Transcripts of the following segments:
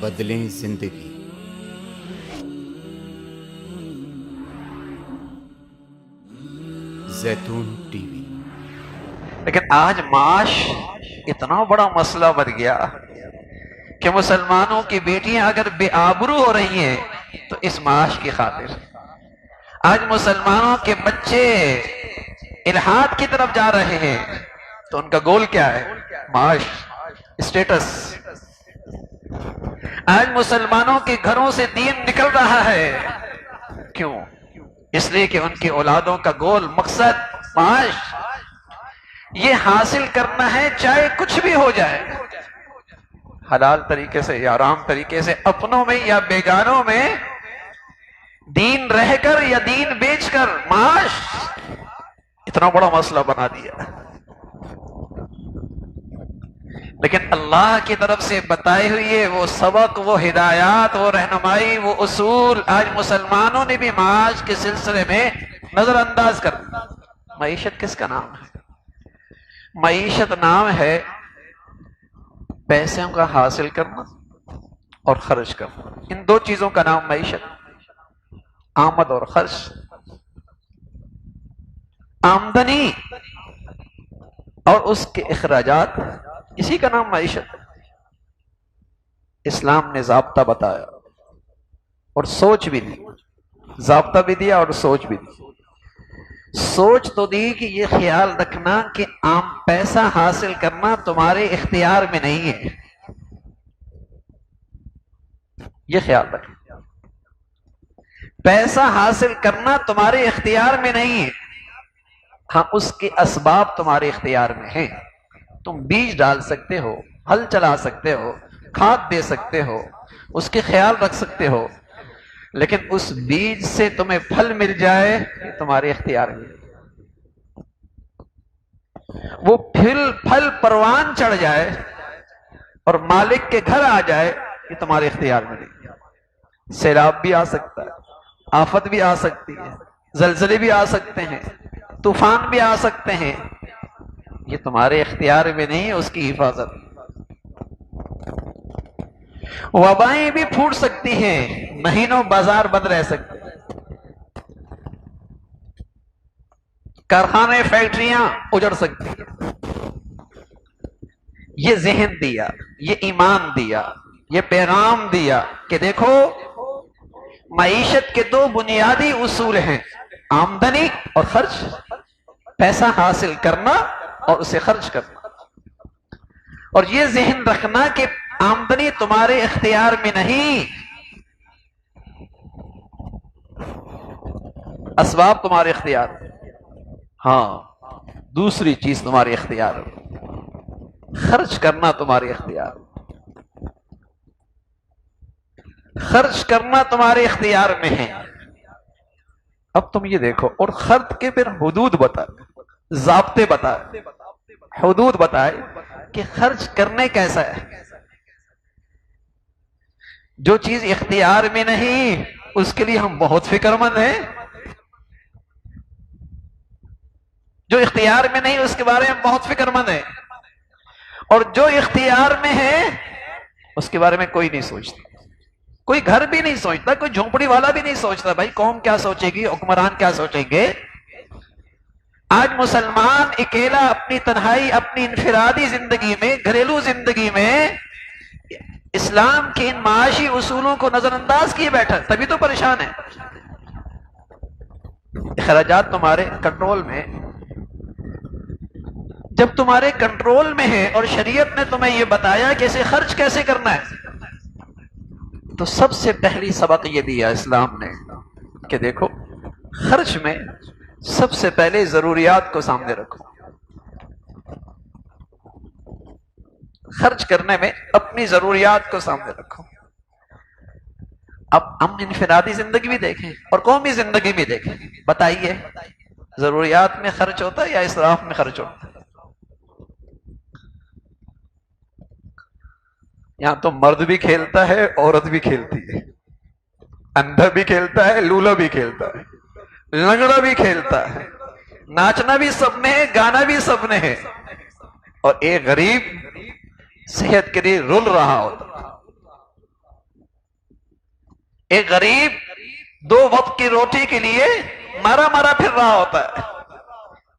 بدلیں زندگی۔ زیتون ٹی وی۔ لیکن آج معاش اتنا بڑا مسئلہ بن گیا کہ مسلمانوں کی بیٹیاں اگر بے آبرو ہو رہی ہیں تو اس معاش کی خاطر آج مسلمانوں کے بچے الحاد کی طرف جا رہے ہیں تو ان کا گول کیا ہے؟ معاش، اسٹیٹس۔ آج مسلمانوں کے گھروں سے دین نکل رہا ہے، کیوں؟ اس لیے کہ ان کی اولادوں کا گول، مقصد معاش یہ حاصل کرنا ہے، چاہے کچھ بھی ہو جائے، حلال طریقے سے یا حرام طریقے سے، اپنوں میں یا بیگانوں میں، دین رہ کر یا دین بیچ کر، معاش اتنا بڑا مسئلہ بنا دیا۔ لیکن اللہ کی طرف سے بتائے ہوئے وہ سبق، وہ ہدایات، وہ رہنمائی، وہ اصول آج مسلمانوں نے بھی معاش کے سلسلے میں نظر انداز کر دیا۔ معیشت کس کا نام ہے؟ معیشت نام ہے پیسوں کا حاصل کرنا اور خرچ کرنا، ان دو چیزوں کا نام معیشت۔ آمد اور خرچ، آمدنی اور اس کے اخراجات، اسی کا نام معیشت ہے۔ اسلام نے ضابطہ بتایا اور سوچ بھی دی، ضابطہ بھی دیا اور سوچ بھی دی۔ سوچ تو دی کہ یہ خیال رکھنا کہ عام پیسہ حاصل کرنا تمہارے اختیار میں نہیں ہے، یہ خیال رکھنا، پیسہ حاصل کرنا تمہارے اختیار میں نہیں ہے، ہاں اس کے اسباب تمہارے اختیار میں ہیں۔ تم بیج ڈال سکتے ہو، ہل چلا سکتے ہو، کھاد دے سکتے ہو، اس کے خیال رکھ سکتے ہو، لیکن اس بیج سے تمہیں پھل مل جائے یہ تمہارے اختیار میں، وہ پھل پروان چڑھ جائے اور مالک کے گھر آ جائے یہ تمہارے اختیار میں نہیں۔ سیلاب بھی آ سکتا ہے، آفت بھی آ سکتی ہے، زلزلے بھی آ سکتے ہیں، طوفان بھی آ سکتے ہیں، یہ تمہارے اختیار میں نہیں، اس کی حفاظت۔ وبائیں بھی پھوٹ سکتی ہیں، مہینوں بازار بند رہ سکتے ہیں، کارخانے فیکٹریاں اجڑ سکتی ہیں۔ یہ ذہن دیا، یہ ایمان دیا، یہ پیغام دیا کہ دیکھو معیشت کے دو بنیادی اصول ہیں، آمدنی اور خرچ، پیسہ حاصل کرنا اور اسے خرچ کرنا، اور یہ ذہن رکھنا کہ آمدنی تمہارے اختیار میں نہیں، اسباب تمہارے اختیار میں، ہاں دوسری چیز تمہارے اختیار میں، خرچ کرنا تمہارے اختیار میں، خرچ کرنا تمہارے اختیار میں ہے۔ اب تم یہ دیکھو، اور خرچ کے پھر حدود بتائے، ضابطے بتائے، حدود بتائے کہ خرچ کرنے کیسا ہے۔ جو چیز اختیار میں نہیں اس کے لیے ہم بہت فکر مند ہیں، جو اختیار میں نہیں اس کے بارے میں بہت فکر مند ہیں، اور جو اختیار میں ہے اس کے بارے میں کوئی نہیں سوچتا، کوئی گھر بھی نہیں سوچتا، کوئی جھونپڑی والا بھی نہیں سوچتا بھائی قوم کیا سوچے گی، حکمران کیا سوچیں گے۔ آج مسلمان اکیلا اپنی تنہائی، اپنی انفرادی زندگی میں، گھریلو زندگی میں اسلام کے ان معاشی اصولوں کو نظر انداز کیے بیٹھا، تبھی تو پریشان ہے۔ اخراجات تمہارے کنٹرول میں، جب تمہارے کنٹرول میں ہے اور شریعت نے تمہیں یہ بتایا کہ اسے خرچ کیسے کرنا ہے، تو سب سے پہلی سبق یہ دیا اسلام نے کہ دیکھو خرچ میں سب سے پہلے ضروریات کو سامنے رکھو، خرچ کرنے میں اپنی ضروریات کو سامنے رکھو۔ اب ہم انفرادی زندگی بھی دیکھیں اور قومی زندگی بھی دیکھیں، بتائیے ضروریات میں خرچ ہوتا ہے یا اسراف میں خرچ ہوتا ہے؟ یہاں تو مرد بھی کھیلتا ہے، عورت بھی کھیلتی ہے، اندھا بھی کھیلتا ہے، لولا بھی کھیلتا ہے، لنگڑا بھی کھیلتا ہے، ناچنا بھی سب نے ہے، گانا بھی سب نے ہے، اور ایک غریب صحت کے لیے رول رہا ہوتا۔ ایک غریب 2 وقت کی روٹی کے لیے مرا مرا پھر رہا ہوتا ہے.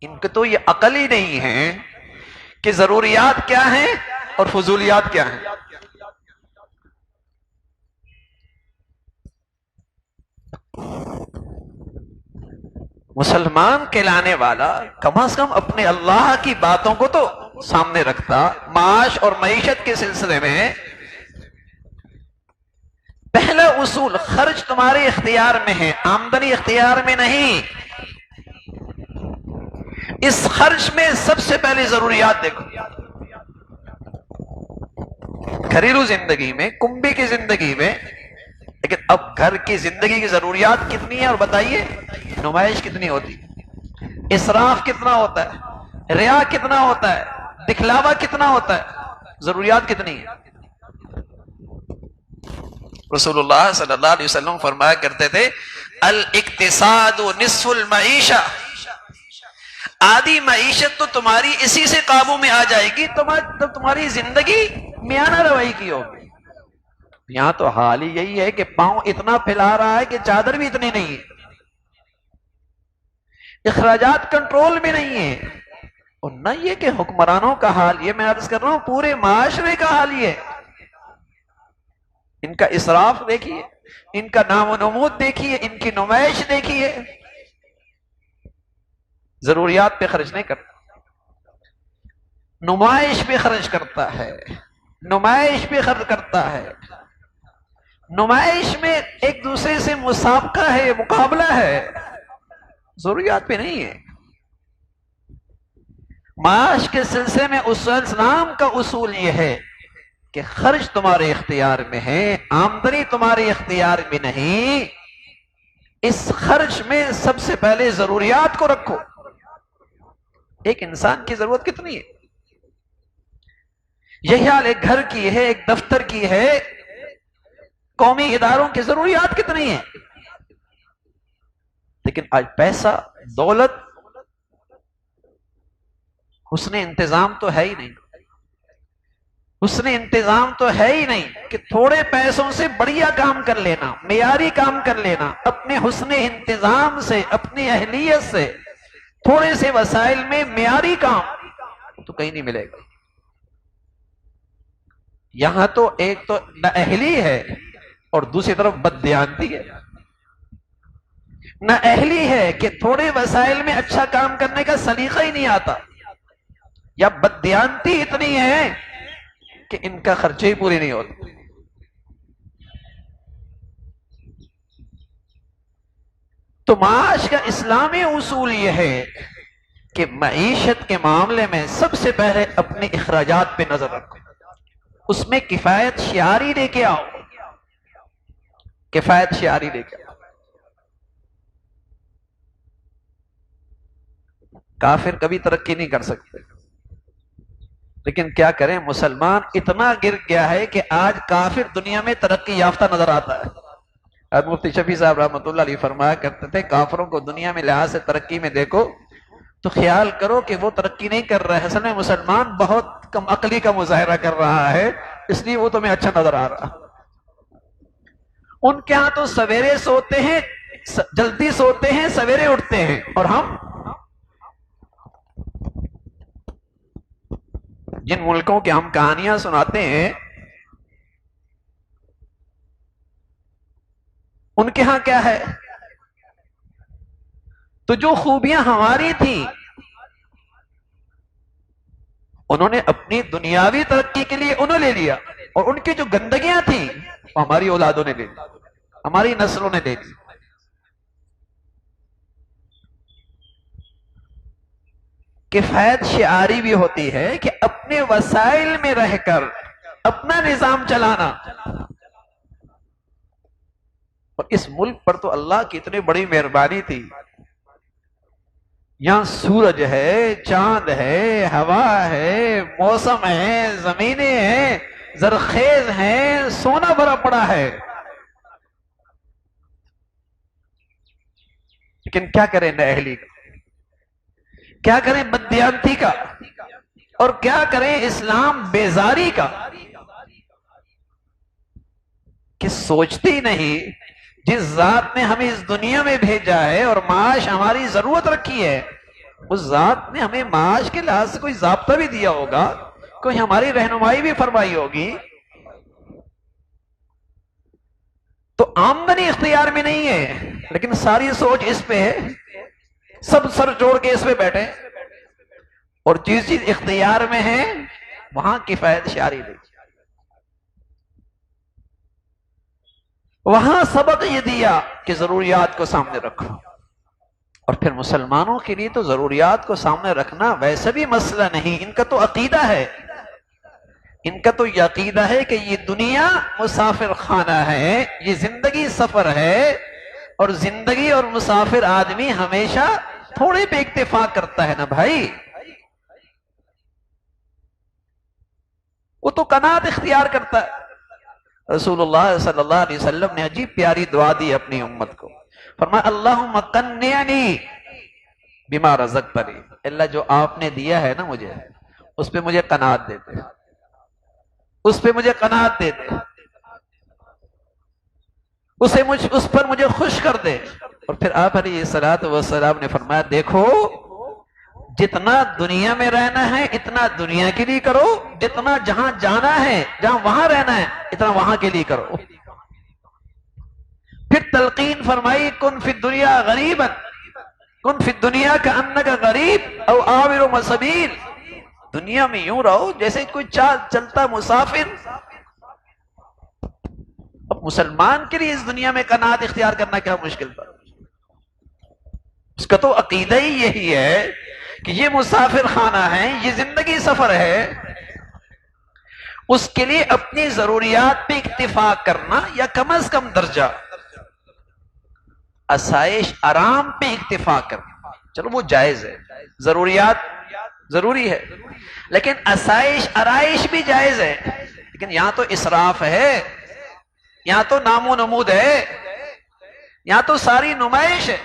ان کو تو یہ عقل ہی نہیں ہے کہ ضروریات کیا ہیں اور فضولیات کیا ہیں. مسلمان کہلانے والا کم از کم اپنے اللہ کی باتوں کو تو سامنے رکھتا. معاش اور معیشت کے سلسلے میں پہلا اصول، خرچ تمہارے اختیار میں ہے، آمدنی اختیار میں نہیں. اس خرچ میں سب سے پہلے ضروریات دیکھو. گھریلو زندگی میں، کنبے کی زندگی میں، لیکن اب گھر کی زندگی کی ضروریات کتنی ہیں اور بتائیے نمائش کتنی ہوتی، اسراف کتنا ہوتا ہے، ریا کتنا ہوتا ہے، دکھلاوا کتنا ہوتا ہے، ضروریات کتنی ہیں. رسول اللہ صلی اللہ علیہ وسلم فرمایا کرتے تھے الاقتصاد نصف المعیشہ. آدھی معیشت تو تمہاری اسی سے قابو میں آ جائے گی تب تمہاری زندگی میانہ روی کی ہوگی. یہاں تو حال ہی یہی ہے کہ پاؤں اتنا پھیلا رہا ہے کہ چادر بھی اتنی نہیں ہے، اخراجات کنٹرول میں نہیں ہے. اور نہ یہ کہ حکمرانوں کا حال، یہ میں عرض کر رہا ہوں پورے معاشرے کا حال یہ ہے. ان کا اسراف دیکھیے، ان کا نام و نمود دیکھیے، ان کی نمائش دیکھیے. ضروریات پہ خرچ نہیں کرتا، نمائش پہ خرچ کرتا ہے، نمائش پہ خرچ کرتا ہے. نمائش میں ایک دوسرے سے مسابقہ ہے، مقابلہ ہے، ضروریات پہ نہیں ہے. معاش کے سلسلے میں اسلام کا اصول یہ ہے کہ خرچ تمہارے اختیار میں ہے، آمدنی تمہارے اختیار میں نہیں. اس خرچ میں سب سے پہلے ضروریات کو رکھو. ایک انسان کی ضرورت کتنی ہے؟ یہی حال ایک گھر کی ہے، ایک دفتر کی ہے، قومی اداروں کی ضروریات کتنی ہیں. لیکن آج پیسہ، دولت، حسن انتظام تو ہے ہی نہیں. حسن انتظام تو ہے ہی نہیں کہ تھوڑے پیسوں سے بڑھیا کام کر لینا، معیاری کام کر لینا. اپنے حسن انتظام سے، اپنی اہلیت سے، تھوڑے سے وسائل میں معیاری کام تو کہیں نہیں ملے گا. یہاں تو ایک تو نااہلی ہے اور دوسری طرف بددیانتی ہے. نااہلی ہے کہ تھوڑے وسائل میں اچھا کام کرنے کا سلیقہ ہی نہیں آتا، یا بددیانتی اتنی ہے کہ ان کا خرچے ہی پورے نہیں ہوتے. تو معاش کا اسلامی اصول یہ ہے کہ معیشت کے معاملے میں سب سے پہلے اپنے اخراجات پہ نظر رکھو، اس میں کفایت شعاری لے کے آؤ، کفایت شعاری لے کے آؤ. کافر کبھی ترقی نہیں کر سکتے، لیکن کیا کریں، مسلمان اتنا گر گیا ہے کہ آج کافر دنیا میں ترقی یافتہ نظر آتا ہے. مفتی شفیع صاحب رحمۃ اللہ علیہ فرمایا کرتے تھے کافروں کو دنیا میں لحاظ سے ترقی میں دیکھو تو خیال کرو کہ وہ ترقی نہیں کر رہا ہے، اصل میں مسلمان بہت کم عقلی کا مظاہرہ کر رہا ہے، اس لیے وہ تمہیں اچھا نظر آ رہا. ان کے ہاں تو سویرے سوتے ہیں، جلدی سوتے ہیں، سویرے اٹھتے ہیں، اور ہم جن ملکوں کی ہم کہانیاں سناتے ہیں ان کے ہاں کیا ہے؟ تو جو خوبیاں ہماری تھیں انہوں نے اپنی دنیاوی ترقی کے لیے انہوں لے لیا، اور ان کی جو گندگیاں تھیں وہ ہماری اولادوں نے لے لی، ہماری نسلوں نے لے لی. کفایت شعاری بھی ہوتی ہے کہ اپنے وسائل میں رہ کر اپنا نظام چلانا. اور اس ملک پر تو اللہ کی اتنی بڑی مہربانی تھی، یہاں سورج ہے، چاند ہے، ہوا ہے، موسم ہے، زمینیں ہیں، زرخیز ہیں، سونا بھرا پڑا ہے. لیکن کیا کریں نااہلی کا، کیا کریں بددیانتی کا، اور کیا کریں اسلام بیزاری کا، کہ سوچتے ہی نہیں جس ذات نے ہمیں اس دنیا میں بھیجا ہے اور معاش ہماری ضرورت رکھی ہے، اس ذات نے ہمیں معاش کے لحاظ سے کوئی ضابطہ بھی دیا ہوگا، کوئی ہماری رہنمائی بھی فرمائی ہوگی. تو آمدنی اختیار میں نہیں ہے، لیکن ساری سوچ اس پہ ہے، سب سر جوڑ کے اس پہ بیٹھے، اور جس چیز اختیار میں ہے وہاں کفایت شاری نہیں. وہاں سبق یہ دیا کہ ضروریات کو سامنے رکھو. اور پھر مسلمانوں کے لیے تو ضروریات کو سامنے رکھنا ویسے بھی مسئلہ نہیں، ان کا تو عقیدہ ہے، ان کا تو یہ عقیدہ ہے کہ یہ دنیا مسافر خانہ ہے، یہ زندگی سفر ہے، اور زندگی اور مسافر آدمی ہمیشہ تھوڑے پہ اکتفا کرتا ہے نا بھائی. وہ تو قناعت اختیار کرتا ہے. رسول اللہ صلی اللہ علیہ وسلم نے عجیب پیاری دعا دی اپنی امت کو، فرمایا اللہم قنعنی بما رزقتنی، اللہ جو آپ نے دیا ہے نا مجھے، اس پہ مجھے قناعت دے دے، اس پہ مجھے قناعت دے دے، اس پر مجھے خوش کر دے. اور پھر آپ علیہ الصلوۃ والسلام نے فرمایا دیکھو جتنا دنیا میں رہنا ہے اتنا دنیا کے لیے کرو، جتنا جہاں جانا ہے جہاں وہاں رہنا ہے اتنا وہاں کے لیے کرو. پھر تلقین فرمائی کن فی الدنیا غریبا، کن فی الدنیا کأنک غریب او عابر سبیل، دنیا میں یوں رہو جیسے کوئی چلتا مسافر. اب مسلمان کے لیے اس دنیا میں قناعت اختیار کرنا کیا مشکل تھا؟ اس کا تو عقیدہ ہی یہی ہے کہ یہ مسافر خانہ ہے، یہ زندگی سفر ہے، اس کے لیے اپنی ضروریات پہ اکتفا کرنا یا کم از کم درجہ آسائش آرام پہ اکتفا کرنا، چلو وہ جائز ہے، ضروریات ضروری ہے، لیکن آسائش آرائش بھی جائز ہے. لیکن یہاں تو اسراف ہے، یہاں تو نام و نمود ہے، یہاں تو ساری نمائش ہے،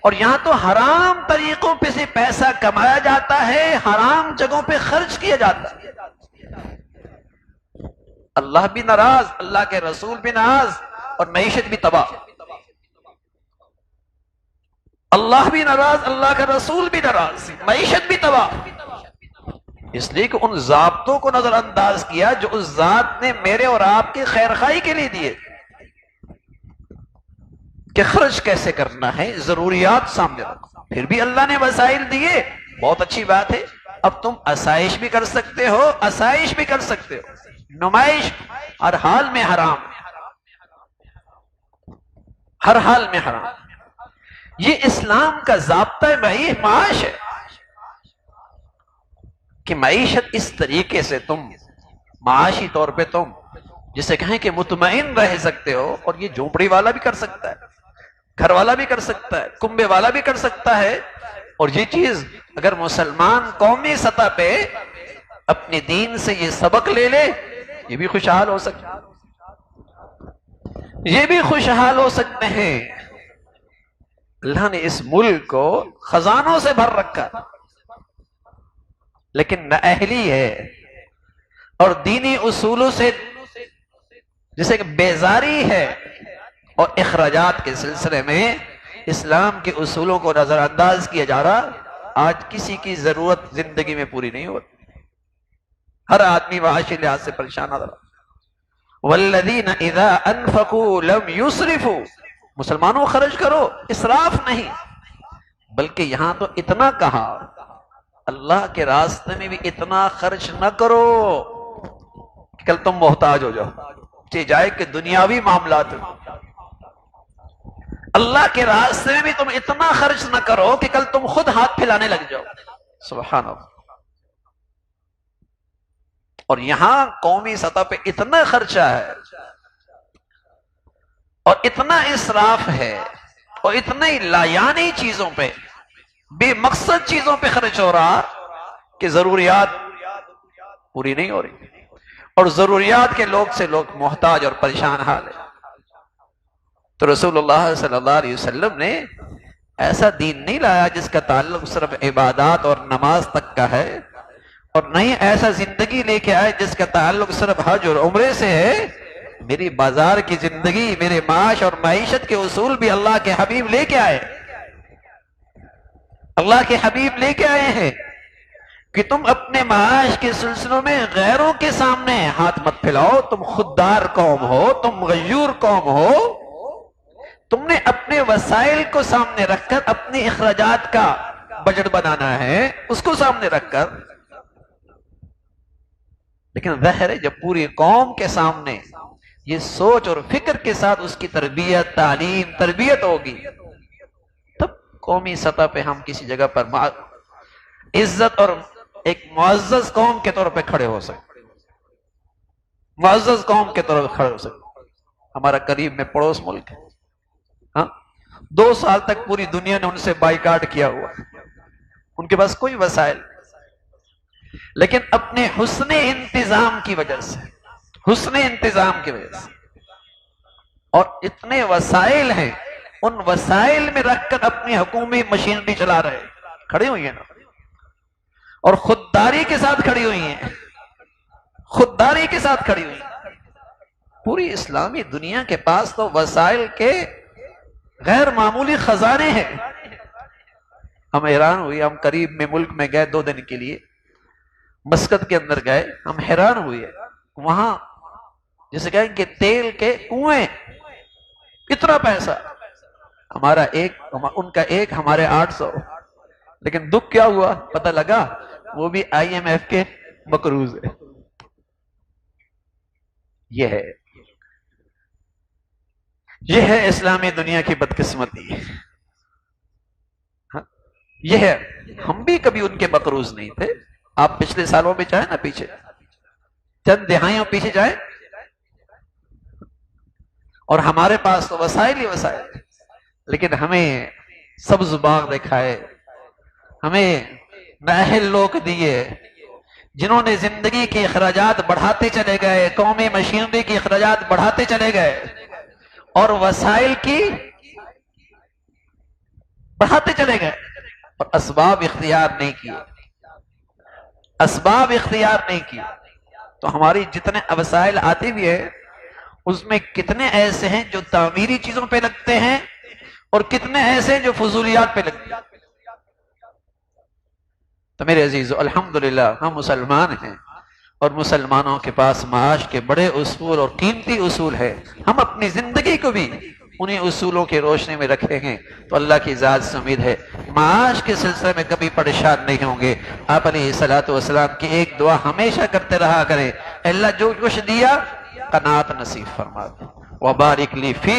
اور یہاں تو حرام طریقوں پہ سے پیسہ کمایا جاتا ہے، حرام جگہوں پہ خرچ کیا جاتا ہے. اللہ بھی ناراض، اللہ کے رسول بھی ناراض، اور معیشت بھی تباہ. اللہ بھی ناراض، اللہ کا رسول بھی ناراض، معیشت بھی تباہ. اس لیے کہ ان ضابطوں کو نظر انداز کیا جو اس ذات نے میرے اور آپ کی خیر خواہی کے لیے دیے، کہ خرچ کیسے کرنا ہے، ضروریات سامنے رکھو. پھر بھی اللہ نے وسائل دیے، بہت اچھی بات ہے. اب تم آسائش بھی کر سکتے ہو، آسائش بھی کر سکتے ہو، نمائش ہر حال میں حرام، ہر حال میں حرام. یہ اسلام کا ضابطہ معاش ہے کہ معیشت اس طریقے سے تم معاشی طور پہ تم جسے کہیں کہ مطمئن رہ سکتے ہو. اور یہ جھونپڑی والا بھی کر سکتا ہے، گھر والا بھی کر سکتا ہے، کنبے والا بھی کر سکتا ہے. اور یہ چیز اگر مسلمان قومی سطح پہ اپنے دین سے یہ سبق لے لے، یہ بھی خوشحال ہو سکتا ہے، یہ بھی خوشحال ہو سکتے ہیں. اللہ نے اس ملک کو خزانوں سے بھر رکھا، لیکن نااہلی ہے اور دینی اصولوں سے جیسے کہ بیزاری ہے، اور اخراجات کے سلسلے میں اسلام کے اصولوں کو نظر انداز کیا جا رہا. آج کسی کی ضرورت زندگی میں پوری نہیں ہوتی، ہر آدمی معاشی لحاظ سے پریشان نظر آتا. والذین اذا انفقوا لم یسرفوا، مسلمانوں خرچ کرو، اسراف نہیں. بلکہ یہاں تو اتنا کہا اللہ کے راستے میں بھی اتنا خرچ نہ کرو کہ کل تم محتاج ہو جاؤ، چاہے جائے کہ دنیاوی معاملات میں. اللہ کے راستے میں بھی تم اتنا خرچ نہ کرو کہ کل تم خود ہاتھ پھیلانے لگ جاؤ. سبحان اللہ. اور یہاں قومی سطح پہ اتنا خرچہ ہے اور اتنا اسراف ہے اور اتنے لایانی چیزوں پہ، بے مقصد چیزوں پہ خرچ ہو رہا کہ ضروریات پوری نہیں ہو رہی، اور ضروریات کے لوگ سے لوگ محتاج اور پریشان حال ہے. تو رسول اللہ صلی اللہ علیہ وسلم نے ایسا دین نہیں لایا جس کا تعلق صرف عبادات اور نماز تک کا ہے، اور نہیں ایسا زندگی لے کے آئے جس کا تعلق صرف حج اور عمرے سے ہے. میری بازار کی زندگی، میرے معاش اور معیشت کے اصول بھی اللہ کے حبیب لے کے آئے، اللہ کے حبیب لے کے آئے ہیں کہ تم اپنے معاش کے سلسلوں میں غیروں کے سامنے ہاتھ مت پھیلاؤ، تم خوددار قوم ہو، تم غیور قوم ہو، تم نے اپنے وسائل کو سامنے رکھ کر اپنی اخراجات کا بجٹ بنانا ہے، اس کو سامنے رکھ کر، لیکن ظاہر ہے جب پوری قوم کے سامنے یہ سوچ اور فکر کے ساتھ اس کی تربیت، تعلیم، تربیت ہوگی، تب قومی سطح پہ ہم کسی جگہ پر عزت اور ایک معزز قوم کے طور پہ کھڑے ہو سکتے، معزز قوم کے طور پہ کھڑے ہو سکتے۔ ہمارا قریب میں پڑوس ملک ہے، ہاں 2 سال تک پوری دنیا نے ان سے بائیکاٹ کیا ہوا، ان کے پاس کوئی وسائل نہیں، لیکن اپنے حسن انتظام کی وجہ سے، حسن انتظام کی وجہ سے، اور اتنے وسائل ہیں، ان وسائل میں رکھ کر اپنی حکومی مشینری چلا رہے، کھڑی ہوئی ہیں نا، اور خودداری کے ساتھ کھڑی ہوئی ہیں، خودداری کے ساتھ کھڑی ہوئی ہیں۔ پوری اسلامی دنیا کے پاس تو وسائل کے غیر معمولی خزانے ہیں۔ ہم حیران ہوئے، ہم قریب میں ملک میں گئے 2 دن کے لیے، مسقط کے اندر گئے، ہم حیران ہوئے، وہاں جسے کہیں کہ تیل کے کنویں، اتنا پیسہ، ہمارا ایک، ان کا ایک، ہمارے 800، لیکن دکھ کیا ہوا پتہ لگا وہ بھی IMF کے مقروض ہے۔ یہ ہے اسلامی دنیا کی بدقسمتی، یہ ہے، ہم بھی کبھی ان کے مقروض نہیں تھے۔ آپ پچھلے سالوں میں جائیں نا، پیچھے چند دہائیوں پیچھے جائیں، اور ہمارے پاس تو وسائل ہی وسائل، لیکن ہمیں سبز باغ دکھائے، ہمیں نااہل لوگ دیے، جنہوں نے زندگی کے اخراجات بڑھاتے چلے گئے، قومی مشینری کی اخراجات بڑھاتے چلے گئے، اور وسائل کی بڑھاتے چلے گئے، اور اسباب اختیار نہیں کیے، اسباب اختیار نہیں کیے۔ تو ہماری جتنے وسائل آتی بھی ہے، اس میں کتنے ایسے ہیں جو تعمیری چیزوں پہ لگتے ہیں، اور کتنے ایسے ہیں جو فضولیات پہ لگتے ہیں۔ تو میرے عزیزو، الحمدللہ ہم مسلمان ہیں، اور مسلمانوں کے پاس معاش کے بڑے اصول اور قیمتی اصول ہے، ہم اپنی زندگی کو بھی انہی اصولوں کی روشنی میں رکھیں گے تو اللہ کی ذات سے امید ہے معاش کے سلسلے میں کبھی پریشان نہیں ہوں گے۔ آپ علیہ الصلوۃ والسلام کی ایک دعا ہمیشہ کرتے رہا کریں، اللہ جو کچھ دیا قناعت نصیب فرما دے، وبارک لی فی،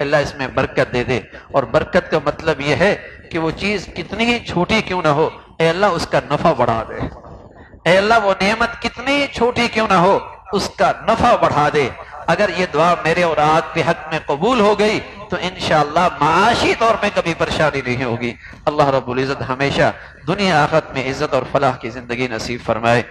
اللہ اس میں برکت دے دے۔ اور برکت کا مطلب یہ ہے کہ وہ چیز کتنی ہی چھوٹی کیوں نہ ہو، اے اللہ اس کا نفع بڑھا دے، اے اللہ وہ نعمت کتنی چھوٹی کیوں نہ ہو اس کا نفع بڑھا دے۔ اگر یہ دعا میرے اور آپ کے حق میں قبول ہو گئی تو انشاءاللہ معاشی طور پہ کبھی پریشانی نہیں ہوگی۔ اللہ رب العزت ہمیشہ دنیا آخرت میں عزت اور فلاح کی زندگی نصیب فرمائے۔